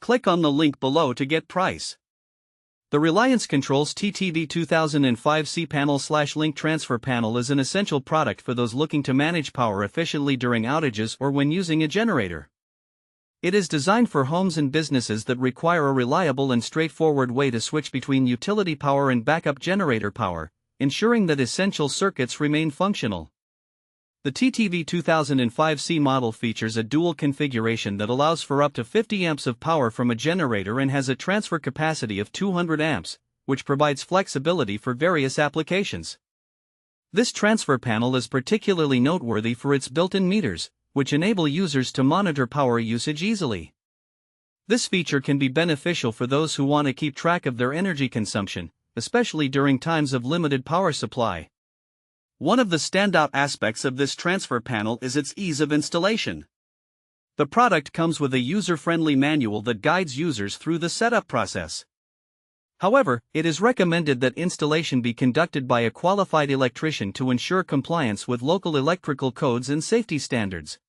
Click on the link below to get price. The Reliance Controls TTV2005C Panel/link transfer panel is an essential product for those looking to manage power efficiently during outages or when using a generator. It is designed for homes and businesses that require a reliable and straightforward way to switch between utility power and backup generator power, ensuring that essential circuits remain functional. The TTV2005C model features a dual configuration that allows for up to 50 amps of power from a generator and has a transfer capacity of 200 amps, which provides flexibility for various applications. This transfer panel is particularly noteworthy for its built-in meters, which enable users to monitor power usage easily. This feature can be beneficial for those who want to keep track of their energy consumption, especially during times of limited power supply. One of the standout aspects of this transfer panel is its ease of installation. The product comes with a user-friendly manual that guides users through the setup process. However, it is recommended that installation be conducted by a qualified electrician to ensure compliance with local electrical codes and safety standards.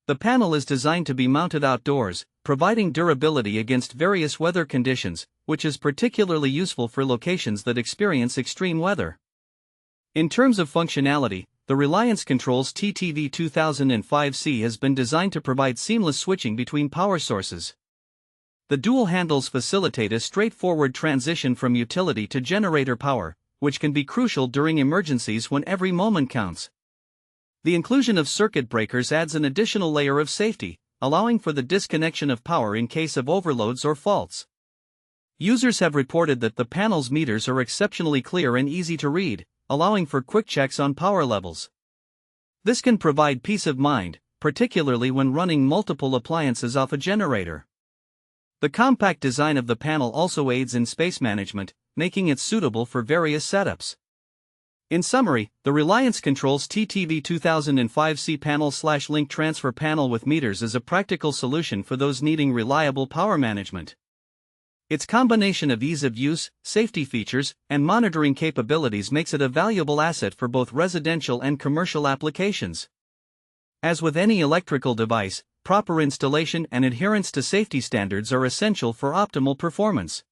The panel is designed to be mounted outdoors, providing durability against various weather conditions, which is particularly useful for locations that experience extreme weather. In terms of functionality, the Reliance Controls TTV2005C has been designed to provide seamless switching between power sources. The dual handles facilitate a straightforward transition from utility to generator power, which can be crucial during emergencies when every moment counts. The inclusion of circuit breakers adds an additional layer of safety, allowing for the disconnection of power in case of overloads or faults. Users have reported that the panel's meters are exceptionally clear and easy to read, allowing for quick checks on power levels. This can provide peace of mind, particularly when running multiple appliances off a generator. The compact design of the panel also aids in space management, making it suitable for various setups. In summary, the Reliance Controls TTV2005C Panel/link transfer panel with meters is a practical solution for those needing reliable power management. Its combination of ease of use, safety features, and monitoring capabilities makes it a valuable asset for both residential and commercial applications. As with any electrical device, proper installation and adherence to safety standards are essential for optimal performance.